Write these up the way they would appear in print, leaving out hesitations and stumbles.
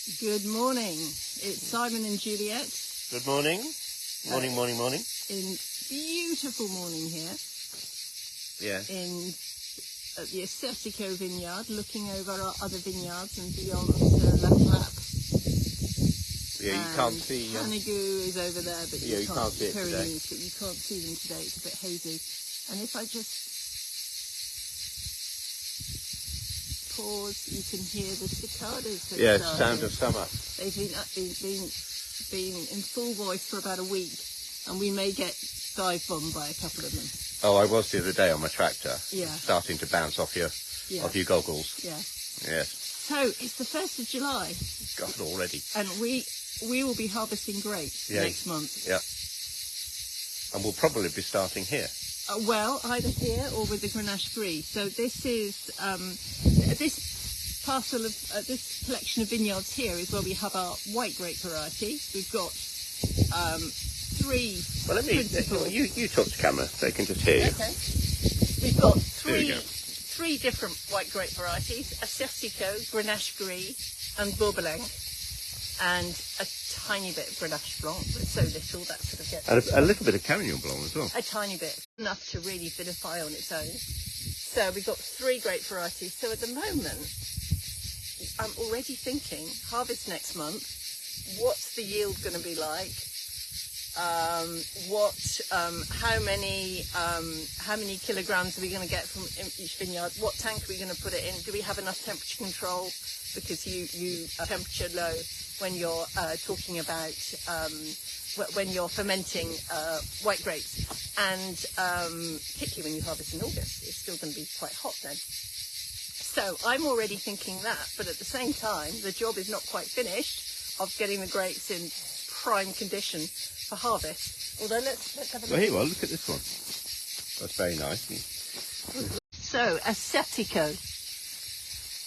Good morning. It's Simon and Juliet. Good morning. Morning. In beautiful morning here. Yeah. At the Assessico vineyard, looking over our other vineyards and beyond to La Yeah, you can't see. Canigou is over there, but you can't see it today. But you can't see them today. It's a bit hazy. And if I just pause, you can hear the cicadas. Yeah, sound of summer. They've been in full voice for about a week, and we may get dive bombed by a couple of them. Oh, I was the other day on my tractor. Yeah. Starting to bounce off your goggles. Yeah. Yes. So it's the 1st of July. God, already. And we will be harvesting grapes next month. Yeah. And we'll probably be starting here. Well, either here or with the Grenache Brie. So this is this parcel of this collection of vineyards here is where we have our white grape variety. We've got three. Well, let me. You talk to camera. They can just hear you. Okay. We've got three different white grape varieties: Assessico, Grenache Brie, and Bourbelin, and a tiny bit of Grenache Blanc, but so little that sort of gets. And a little bit of Carignan Blanc as well. A tiny bit, enough to really vinify on its own. So we've got three grape varieties. So at the moment, I'm already thinking harvest next month. What's the yield going to be like? How many kilograms are we going to get from each vineyard? What tank are we going to put it in? Do we have enough temperature control? Because you temperature low when you're talking about when you're fermenting white grapes, and particularly when you harvest in August, it's still going to be quite hot then. So I'm already thinking that, but at the same time, the job is not quite finished of getting the grapes in prime condition for harvest. Although let's have a look. Well, here you are. Look at this one. That's very nice. So Assessico.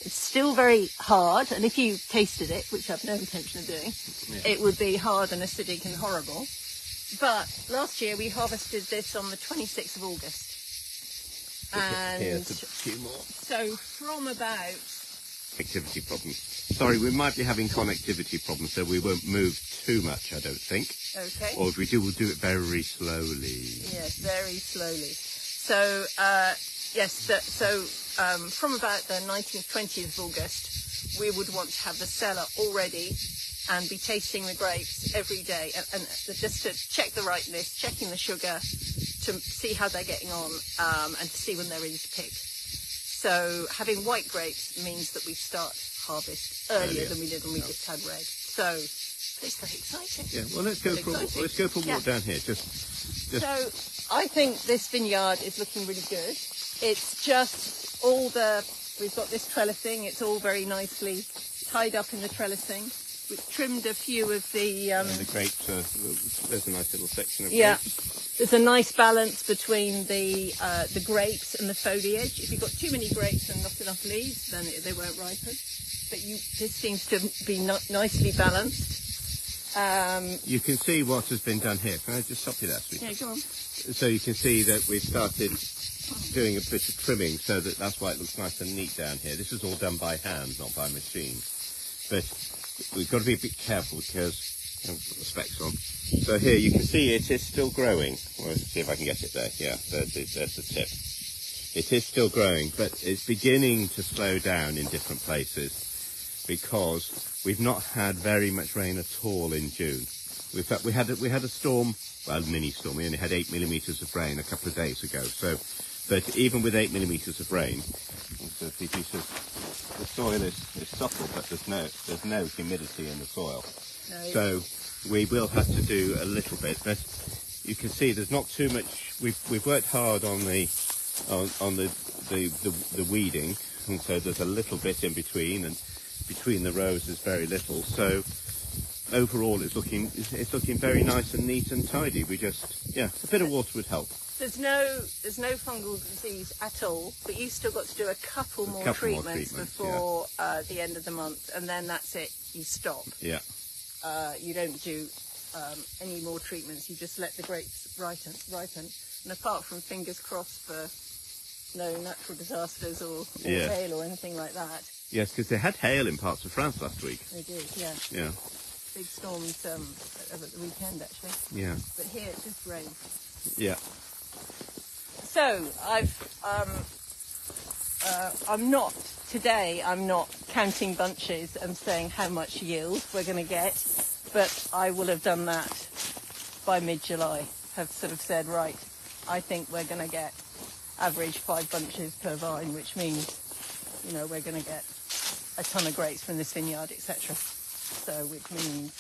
It's still very hard, and if you tasted it, which I've no intention of doing, it would be hard and acidic and horrible. But last year we harvested this on the 26th of August. And here's a few more. So from about... Connectivity problems. Sorry, we might be having connectivity problems, so we won't move too much, I don't think. Okay. Or if we do, we'll do it very slowly. Yes, very slowly. So, from about the 19th, 20th of August, we would want to have the cellar all ready and be tasting the grapes every day, and just to check the ripeness, checking the sugar, to see how they're getting on, and to see when they're ready to pick. So having white grapes means that we start harvest earlier than we did when we just had red. So it's very exciting. Yeah, well, let's go for a walk down here. Just. So I think this vineyard is looking really good. It's just we've got this trellising. It's all very nicely tied up in the trellising. We've trimmed a few of the grapes. There's a nice little section of grapes. Yeah, there's a nice balance between the grapes and the foliage. If you've got too many grapes and not enough leaves, then they won't ripen. But this seems to be nicely balanced. You can see what has been done here. Can I just stop you there, sweetie? Yeah, go on. So you can see that we've started doing a bit of trimming, so that's why it looks nice and neat down here. This is all done by hand, not by machine. But we've got to be a bit careful because I've got the specs on. So here you can see it is still growing. Well, let's see if I can get it there. Yeah, there's the tip. It is still growing, but it's beginning to slow down in different places because we've not had very much rain at all in June. In fact, we had a storm, well, a mini storm. We only had 8 millimetres of rain a couple of days ago. So, but even with 8 millimetres of rain, so the soil is supple, but there's no humidity in the soil. No. So we will have to do a little bit, but you can see there's not too much. We've worked hard on the weeding, and so there's a little bit in between, and between the rows there's very little. So overall, it's looking very nice and neat and tidy. A bit of water would help. There's no fungal disease at all, but you've still got to do a couple more treatments before the end of the month, and then that's it. You stop. Yeah. You don't do any more treatments. You just let the grapes ripen. And apart from fingers crossed for no natural disasters or hail or anything like that, Yes, because they had hail in parts of France last week. They did, yeah. Yeah. Big storms over the weekend, actually. Yeah. But here it just rained. Yeah. So I'm not counting bunches and saying how much yield we're going to get, but I will have done that by mid-July. Have sort of said, right, I think we're going to get average 5 bunches per vine, which means, you know, we're going to get a ton of grapes from this vineyard, etc. So, which means,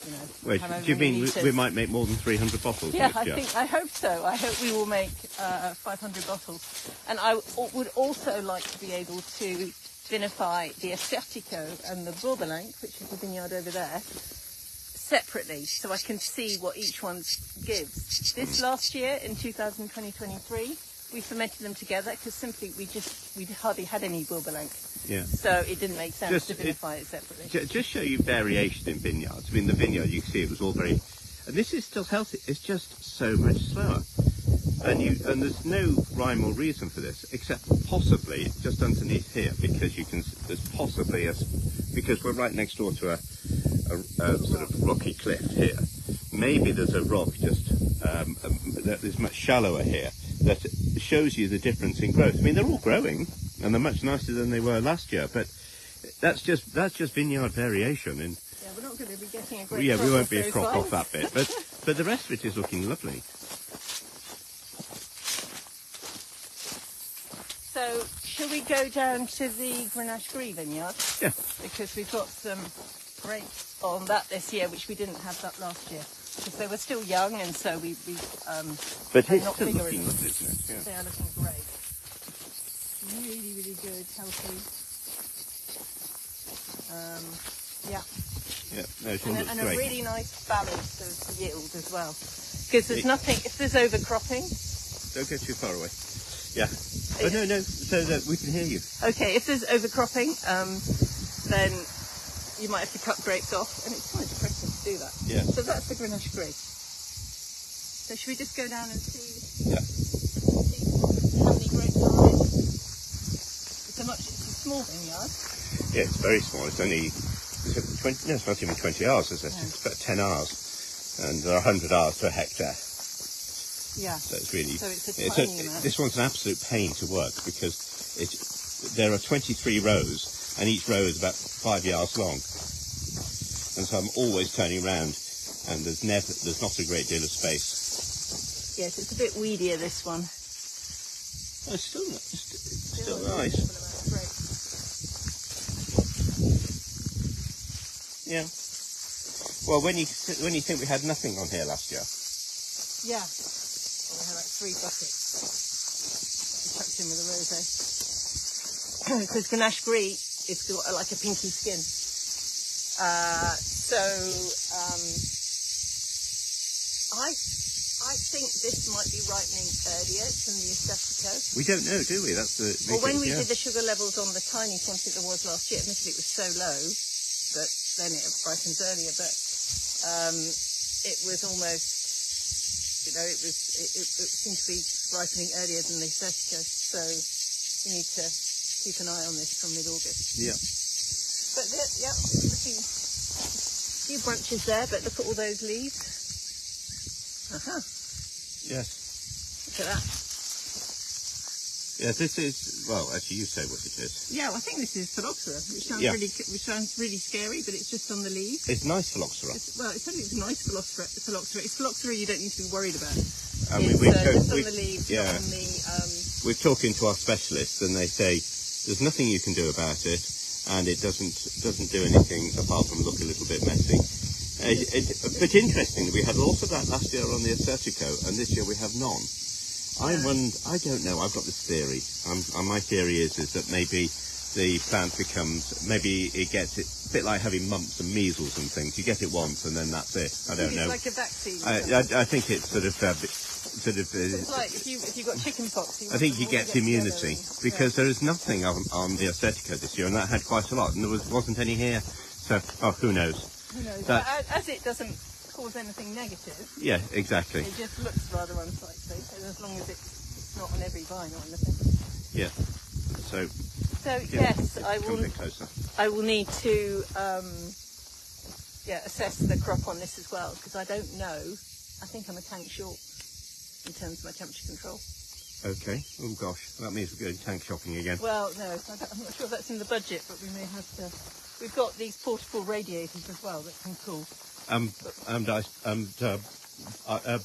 you know, Wait, do you mean we might make more than 300 bottles? Yeah, next year? I hope so. I hope we will make 500 bottles. And I would also like to be able to vinify the Acertico and the Bourbelanc, which is the vineyard over there, separately, so I can see what each one gives. This last year, in 2023, we fermented them together because simply we hardly had any Bourbelanc. Yeah. So it didn't make sense to vinify it separately. Just show you variation in vineyards. I mean, the vineyard, you can see it was all very... And this is still healthy. It's just so much slower. And there's no rhyme or reason for this, except possibly just underneath here, because there's possibly because we're right next door to a sort of rocky cliff here. Maybe there's a rock just that is much shallower here that shows you the difference in growth. I mean, they're all growing and they're much nicer than they were last year, but that's just vineyard variation. And yeah, we're not going to be getting a great yeah, crop we won't off be a those crop vines. off that bit, but the rest of it is looking lovely. So, shall we go down to the Grenache Gris vineyard? Yeah. Because we've got some grapes on that this year, which we didn't have that last year. Because they were still young, and so we But they're it's not still bigger looking enough. lovely, isn't it? Yeah. They are looking great. Really, really good, healthy. Yeah. Yeah, no, it all looks And great. a really nice balance of yield as well. Because there's nothing, if there's overcropping. Don't go too far away. Yeah. Oh, no, so that we can hear you. Okay, if there's overcropping, then you might have to cut grapes off, and it's quite depressing to do that. Yeah. So that's the Grenache Gris. So should we just go down and see, Yeah. see how many grapes are on it? It's a small vineyard. Yeah, it's very small. It's only 20. No, it's not even 20 hours, is it? Yeah. It's about 10 hours, and there are 100 hours per hectare. Yeah. So it's really. So it's a tiny amount. This one's an absolute pain to work because there are 23 rows. And each row is about 5 yards long, and so I'm always turning around, and there's not a great deal of space. Yes, it's a bit weedier, this one. Oh, it's still nice. Great. Yeah. Well, when you think we had nothing on here last year. Yeah. Well, we had like 3 buckets. We chucked in with a rosé. Because Grenache Gris, it's got like a pinky skin. I think this might be ripening earlier than the Acertico. We don't know, do we? That's the. Well, when we did the sugar levels on the tiny quantity there was last year, admittedly it was so low that then it ripens earlier. But it was almost, you know, it seemed to be ripening earlier than the Acertico. So we need to keep an eye on this from mid-August. Yeah. But yeah, looking a few branches there, but look at all those leaves. Yes. Look at that. Yeah, this is, well, actually you say what it is. Yeah, well, I think this is phylloxera, which sounds really scary, but it's just on the leaves. It's nice phylloxera. It's a nice phylloxera. It's phylloxera you don't need to be worried about. I mean, just on the leaves, yeah. not on the... We're talking to our specialists, and they say there's nothing you can do about it, and it doesn't do anything apart from look a little bit messy. But interestingly, we had lots of that last year on the Acertico, and this year we have none. I don't know. I've got this theory. My theory is that maybe the plant maybe it gets it a bit like having mumps and measles and things. You get it once and then that's it. I don't know. It's like a vaccine. I think it's sort of. It's like if you got chicken pox. I think you get immunity because there is nothing on the Acertico this year, and that had quite a lot, and there wasn't any here. So, who knows? Who knows? But as it doesn't cause anything negative. Yeah, exactly. It just looks rather unsightly, and as long as it's not on every vine or anything. Yeah. So So yes, I Come a will. bit closer. I will need to assess the crop on this as well, because I don't know. I think I'm a tank short in terms of my temperature control. Okay. Oh gosh, that means we're going tank shopping again. Well, no, I'm not sure if that's in the budget, but we may have to. We've got these portable radiators as well that can cool.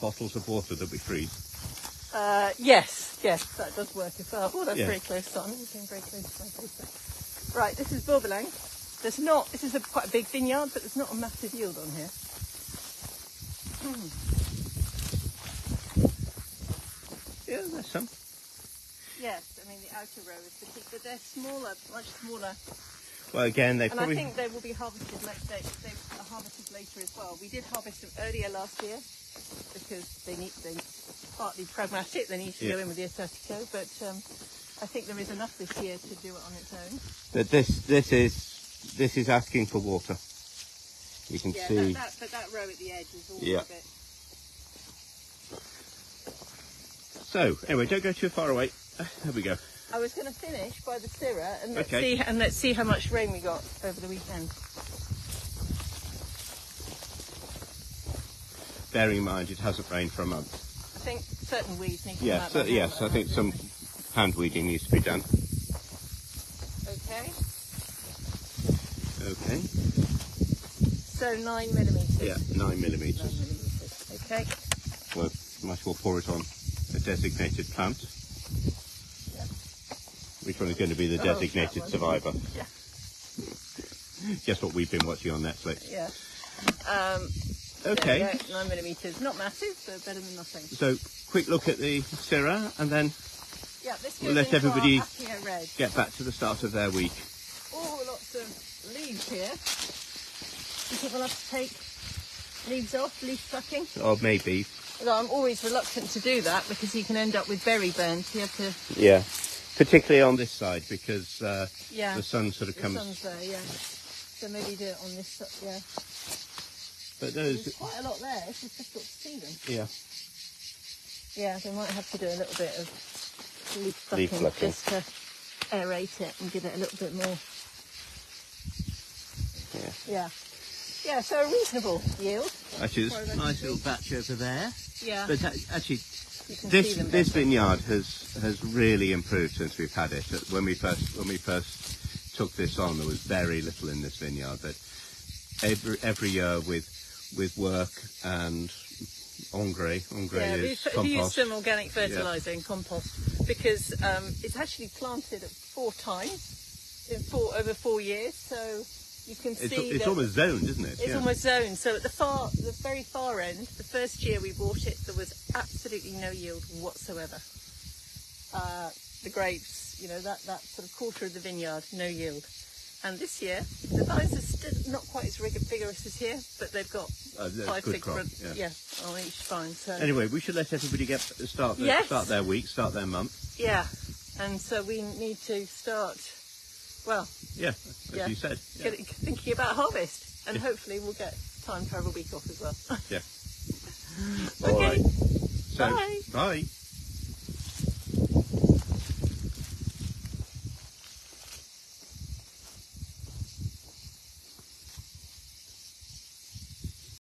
Bottles of water that we freeze. Yes, that does work as well. Oh, that's Yeah. very close, Simon. You're getting very close to my face there. Right, this is Bourbelang. This is quite a big vineyard, but there's not a massive yield on here. Yeah, there's some. Yes, I mean the outer row is particular, but they're smaller, much smaller. Well, again, they And probably. I think they will be harvested they are harvested later as well. We did harvest them earlier last year because they partly pragmatic. They need to go in with the Assatico, but I think there is enough this year to do it on its own. But this is asking for water. You can see. But that row at the edge is all Yeah. a bit. So anyway, don't go too far away. There we go. I was going to finish by the Syrah and Okay. let's see how much rain we got over the weekend. Bearing in mind it hasn't rained for a month. I think certain weeds need to come Yes, out by hand, yes. I think some hand weeding needs to be done. Okay. Okay. So 9 millimetres. Yeah, 9 millimetres. 9 millimetres. Okay. Well, might as well pour it on a designated plant. Yeah. Which one is going to be the Oh, designated that one. survivor? Yeah. Guess what we've been watching on Netflix. Yeah. Okay. There we go, 9 millimetres. Not massive, but better than nothing. So, quick look at the Syrah, and then Yeah, this goes we'll let into everybody our Apia red. get back to the start of their week. Oh, lots of leaves here. Do you think we'll have to take leaves off, leaf plucking? Or maybe. Although I'm always reluctant to do that because you can end up with berry burns. You have to. Yeah. Particularly on this side, because Yeah. the sun sort of The comes. sun's there, yeah. So maybe do it on this side, yeah. But There's those. quite a lot there. It's just difficult to see them. Yeah. Yeah, they might have to do a little bit of leaf Leaf plucking plucking. just to aerate it and give it a little bit more. Yeah. Yeah. Yeah, so a reasonable yield. Actually, Sorry, there's a that's nice good. little batch over there. Yeah. But actually, You can see this them this better. vineyard has really improved since we've had it. When we first took this on, there was very little in this vineyard, but every year with work and engrais Yeah, is we've used compost. some organic fertiliser and compost because it's actually planted at 4 times over 4 years. So you can see It's that almost zoned, isn't it? it's almost zoned. So at the very far end, the first year we bought it, there was absolutely no yield whatsoever. The grapes, that sort of quarter of the vineyard, no yield. And this year, the vines are still not quite as vigorous as here, but they've got that's 5, good 6 crop, fronts, yeah. on each vine. So Anyway, we should let everybody start Yes. their week, start their month. yeah, and so we need to start. Well, Yeah, as you said. Yeah. thinking about harvest, and hopefully we'll get time to have a week off as well. Yeah. Okay. All right. So, Bye. bye.